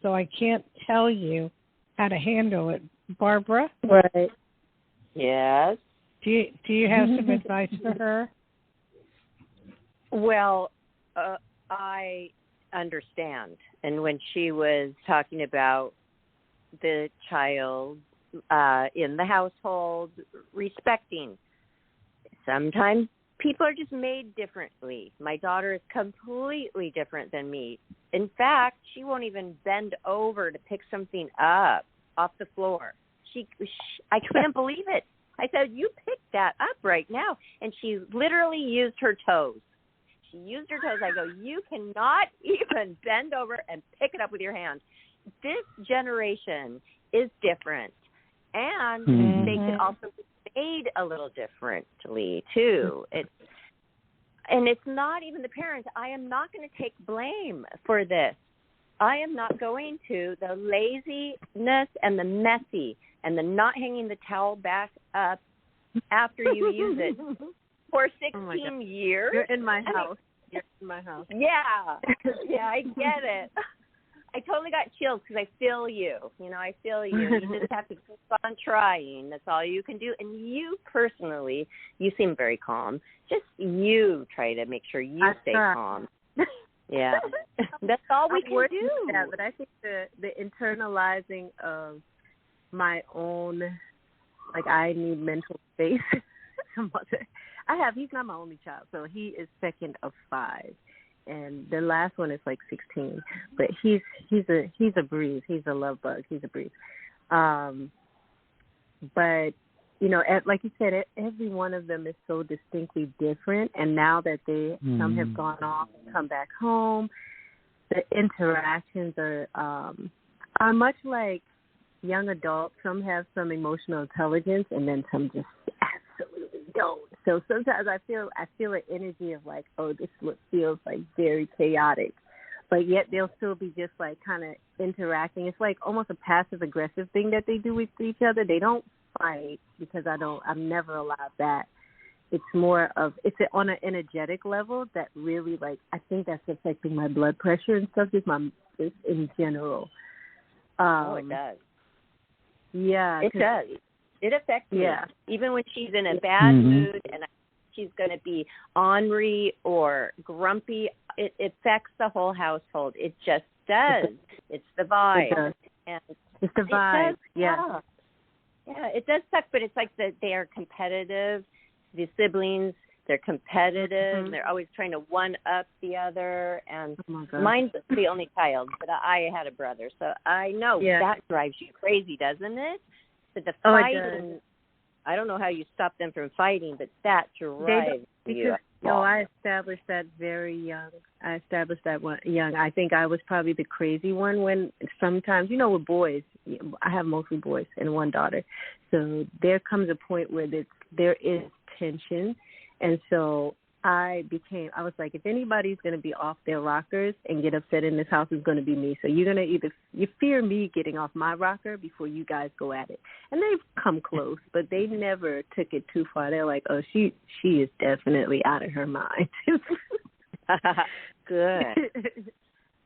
so I can't tell you how to handle it. Barbara? Right. Yes. Do you have some advice for her? Well, I understand. And when she was talking about the child in the household respecting, sometimes people are just made differently. My daughter is completely different than me. In fact, she won't even bend over to pick something up off the floor. I couldn't believe it. I said, "You picked that up right now." And she literally used her toes. She used her toes. I go, "You cannot even bend over and pick it up with your hands." This generation is different. And they can also be made a little differently, too. And it's not even the parents. I am not going to take blame for this. I am not going to. The laziness and the messy and the not hanging the towel back up after you use it for 16 years. You're in my house. You're in my house. Yeah. Yeah, I get it. I totally got chills because I feel you. I feel you. You just have to keep on trying. That's all you can do. And you personally, you seem very calm. Just you try to make sure you stay calm. Yeah. That's all we can do. That, but I think the internalizing of my own, like, I need mental space. He's not my only child, so he is second of 5. And the last one is like 16, but he's a breeze. He's a love bug. He's a breeze. But like you said, every one of them is so distinctly different. And now that some have gone off and come back home, the interactions are much like young adults. Some have some emotional intelligence, and then some just absolutely don't. So sometimes I feel an energy of like, oh, this feels like very chaotic, but yet they'll still be just like kind of interacting. It's like almost a passive aggressive thing that they do with each other. They don't fight because I'm never allowed that. It's more of, it's on an energetic level that really, like, I think that's affecting my blood pressure and stuff, just in general. It does. Yeah. It does. It affects me. Even when she's in a bad mood and she's going to be ornery or grumpy, it affects the whole household. It just does. It's the vibe. It's the vibe. Yeah, it does suck, but it's like they are competitive. The siblings, they're competitive. They're always trying to one-up the other. And mine's the only child, but I had a brother. So I know that drives you crazy, doesn't it? But the fighting, I don't know how you stop them from fighting, but that drives you. I established that very young. I think I was probably the crazy one when sometimes, with boys, I have mostly boys and one daughter. So there comes a point where there is tension. And so I was like, if anybody's going to be off their rockers and get upset in this house, it's going to be me. So you're going to you fear me getting off my rocker before you guys go at it. And they've come close, but they never took it too far. They're like, oh, she is definitely out of her mind. Good.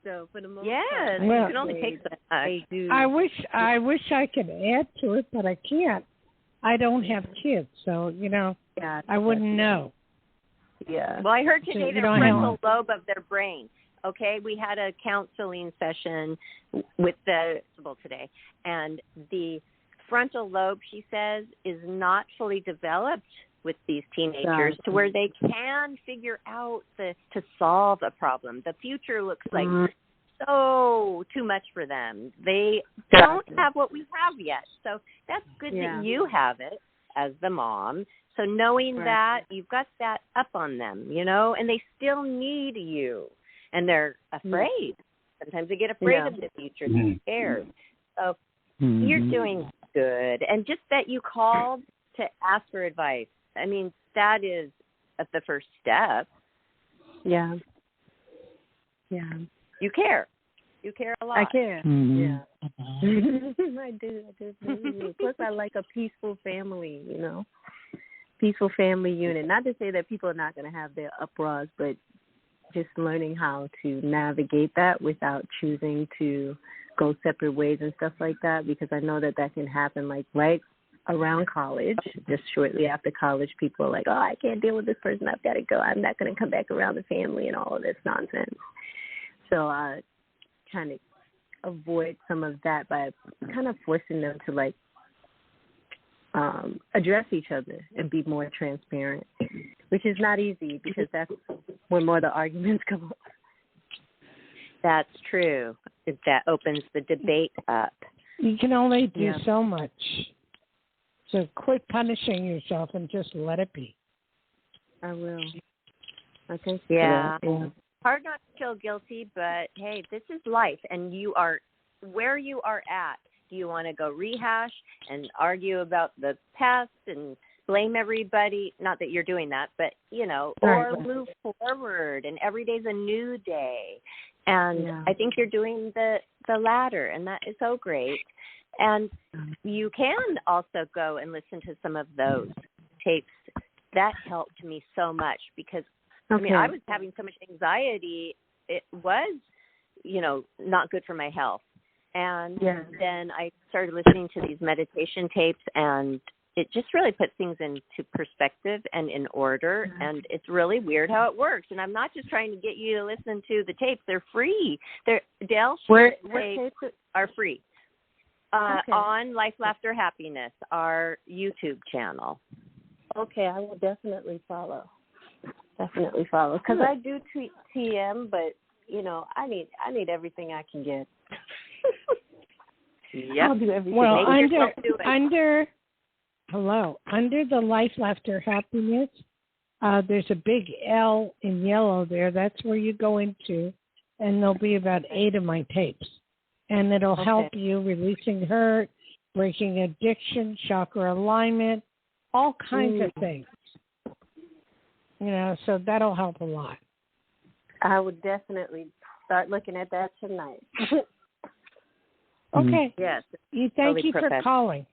So for the most part, you can only take so much. I wish I could add to it, but I can't. I don't have kids, so I wouldn't know. Yeah. Well, I heard today the frontal lobe of their brain. Okay, we had a counseling session with the principal today, and the frontal lobe, she says, is not fully developed with these teenagers to where they can figure out to solve a problem. The future looks like so too much for them. They don't have what we have yet. So that's good that you have it as the mom. So knowing that, you've got that up on them, and they still need you. And they're afraid. Sometimes they get afraid of the future. They're scared. So you're doing good. And just that you called to ask for advice, I mean, that is the first step. Yeah. You care. You care a lot. I care. Yeah. I do. Plus, I like a peaceful family, peaceful family unit. Not to say that people are not going to have their uproars, but just learning how to navigate that without choosing to go separate ways and stuff like that, because I know that can happen like right around college. Just shortly after college, people are like, oh, I can't deal with this person. I've got to go. I'm not going to come back around the family and all of this nonsense. So I kind of avoid some of that by kind of forcing them to like address each other and be more transparent, which is not easy because that's when more of the arguments come up. That's true. That opens the debate up. You can only do so much. So quit punishing yourself and just let it be. I will. I think yeah. Hard not to feel guilty, but hey, this is life, and you are where you are at. Do you want to go rehash and argue about the past and blame everybody? Not that you're doing that, but, or move forward, and every day's a new day. And I think you're doing the latter, and that is so great. And you can also go and listen to some of those tapes that helped me so much because, I mean, I was having so much anxiety. It was, not good for my health. And then I started listening to these meditation tapes, and it just really puts things into perspective and in order. And it's really weird how it works. And I'm not just trying to get you to listen to the tapes. They're free. Dayle tapes are free on Life, Laughter, Happiness, our YouTube channel. Okay, I will definitely follow. Because I do TM, but I need everything I can get. Yep. I'll do everything. Well, under the Life, Laughter, Happiness, there's a big L in yellow there. That's where you go into, and there'll be about 8 of my tapes. And it'll help you releasing hurt, breaking addiction, chakra alignment, all kinds of things. So that'll help a lot. I would definitely start looking at that tonight. Okay. Yes. Thank you for calling.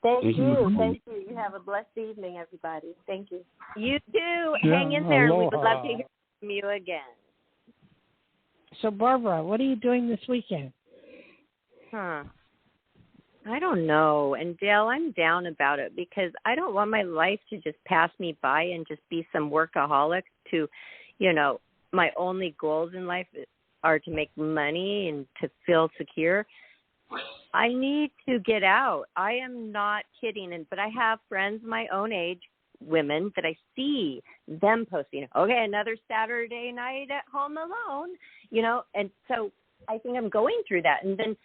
Thank you. Thank you. You have a blessed evening, everybody. Thank you. You too. Hang in there. We would love to hear from you again. So, Barbara, what are you doing this weekend? I don't know. And Dayle, I'm down about it because I don't want my life to just pass me by and just be some workaholic to, my only goals in life are to make money and to feel secure. I need to get out. I am not kidding. But I have friends my own age, women, that I see them posting, okay, another Saturday night at home alone, and so I think I'm going through that. And then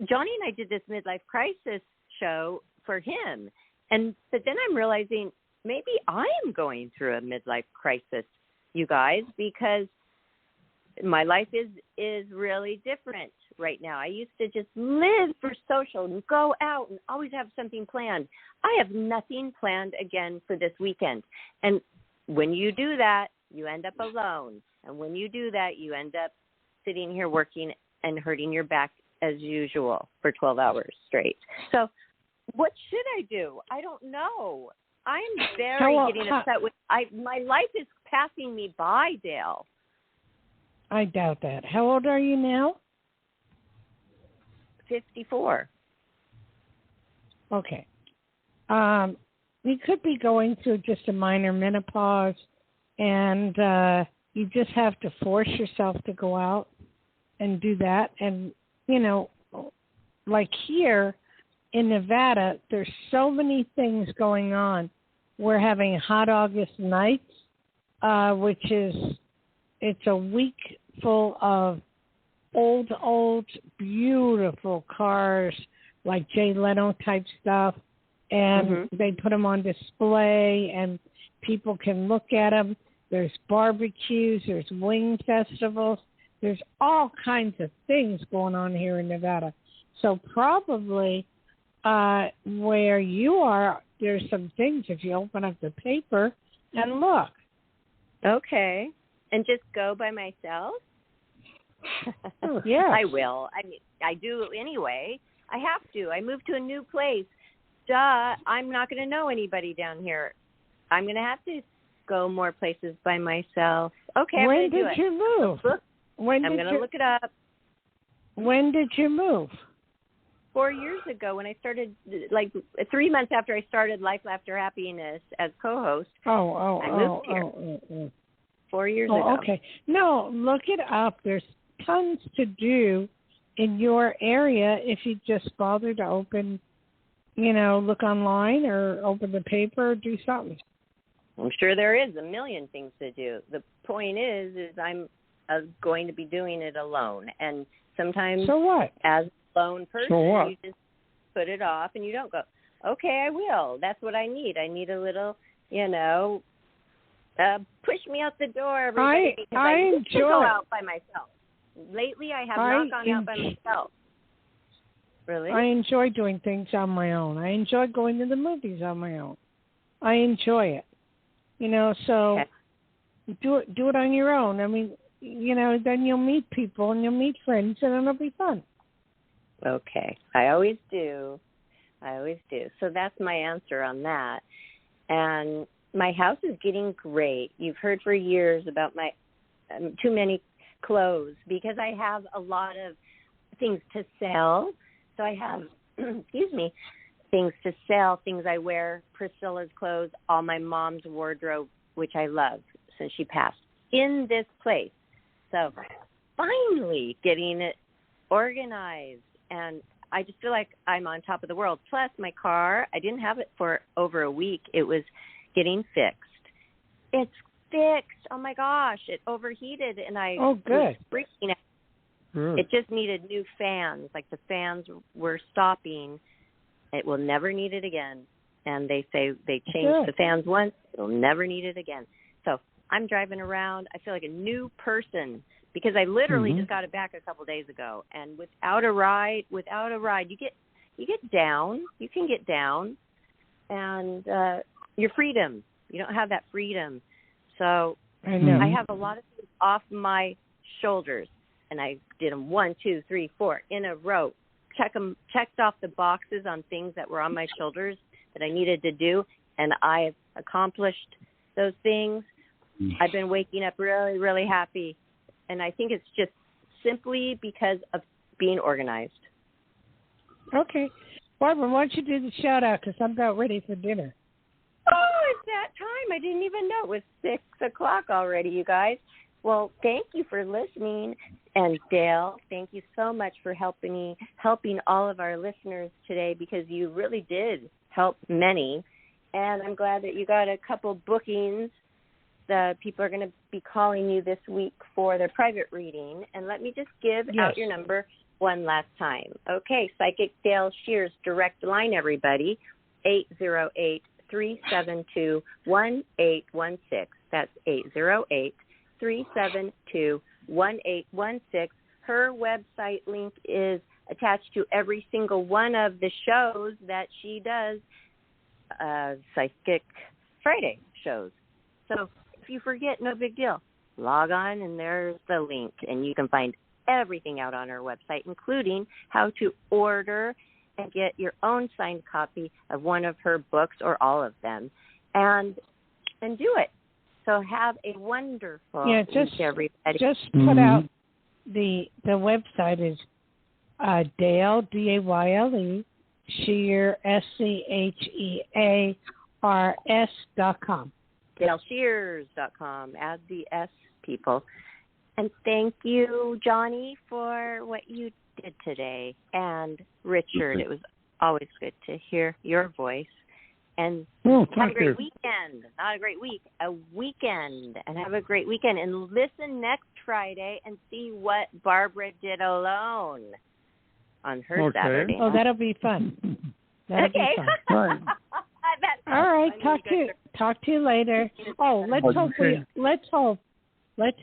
Johnny and I did this midlife crisis show for him. But then I'm realizing maybe I am going through a midlife crisis, you guys, because my life is really different right now. I used to just live for social and go out and always have something planned. I have nothing planned again for this weekend. And when you do that, you end up alone. And when you do that, you end up sitting here working and hurting your back as usual for 12 hours straight. So what should I do? I don't know. I'm getting upset with my life is passing me by, Dayle. I doubt that. How old are you now? 54. Okay. You could be going through just a minor menopause, and you just have to force yourself to go out and do that. And, like here in Nevada, there's so many things going on. We're having Hot August Nights, which is, it's a week full of old, beautiful cars, like Jay Leno type stuff. And they put them on display, and people can look at them. There's barbecues, there's wing festivals. There's all kinds of things going on here in Nevada. So probably where you are, there's some things if you open up the paper and look. Okay. And just go by myself? Yeah. I will. I mean, I do anyway. I have to. I moved to a new place. Duh. I'm not going to know anybody down here. I'm going to have to go more places by myself. Okay, when did you move? I'm going to look it up. When did you move? 4 years ago, when I started, like 3 months after I started Life, Laughter, Happiness as co-host. I moved here. 4 years ago. Okay. No, look it up. There's tons to do in your area if you just bother to open, look online or open the paper or do something. I'm sure there is a million things to do. The point is I'm going to be doing it alone. And sometimes so what? As a lone person, you just put it off and you don't go, okay, I will. That's what I need. I need a little, push me out the door, everybody, because I used to go out by myself. Lately, I have not gone out by myself. Really? I enjoy doing things on my own. I enjoy going to the movies on my own. I enjoy it. So do it on your own. I mean, then you'll meet people and you'll meet friends and it'll be fun. Okay. I always do. So that's my answer on that. And my house is getting great. You've heard for years about my too many clothes because I have a lot of things to sell. So I have, excuse me, things to sell, things I wear, Priscilla's clothes, all my mom's wardrobe, which I love since she passed, in this place. So finally getting it organized, and I just feel like I'm on top of the world. Plus my car, I didn't have it for over a week. It was getting fixed. It's fixed. Oh my gosh, it overheated and I was freaking out. It just needed new fans. Like the fans were stopping. It will never need it again. And they say they changed the fans once, they'll never need it again. So I'm driving around. I feel like a new person because I literally just got it back a couple days ago. And without a ride, you get down. You can get down, and your freedom. You don't have that freedom. So I have a lot of things off my shoulders, and I did them 1, 2, 3, 4 in a row. Checked off the boxes on things that were on my shoulders that I needed to do, and I've accomplished those things. I've been waking up really, really happy, and I think it's just simply because of being organized. Okay. Barbara, why don't you do the shout-out because I'm about ready for dinner. Oh, it's that time. I didn't even know. It was 6 o'clock already, you guys. Well, thank you for listening. And Dayle, thank you so much for helping all of our listeners today because you really did help many. And I'm glad that you got a couple bookings. The people are going to be calling you this week for their private reading. And let me just give out your number one last time. Okay, Psychic Dayle Schear's direct line, everybody, 808-372-1816. That's 808-372-1816. Her website link is attached to every single one of the shows that she does, Psychic Friday shows. So if you forget, no big deal. Log on, and there's the link, and you can find everything out on her website, including how to order and get your own signed copy of one of her books or all of them, and do it. So have a wonderful week, everybody. Just put out the website is Dayle, Dayle, Schear, SCHEARS.com. DayleShears.com. Add the S, people. And thank you, Johnny, for what you did today. And Richard, it was always good to hear your voice. And have a great weekend. Not a great week, a weekend. And have a great weekend. And listen next Friday and see what Barbara did alone on her Saturday. Oh, that'll be fun. That'll be fun. All right. Talk to you later. Oh, let's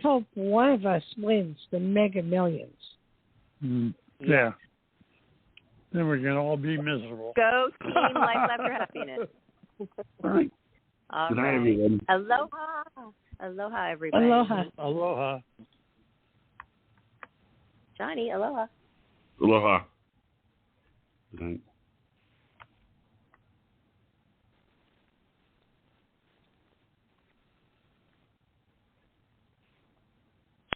hope one of us wins the Mega Millions. Yeah. Then we're going to all be miserable. Go Team Life, Laughter, Happiness. All right. Good night, everyone. Aloha. Aloha, everybody. Aloha. Johnny, aloha. Aloha. Good night.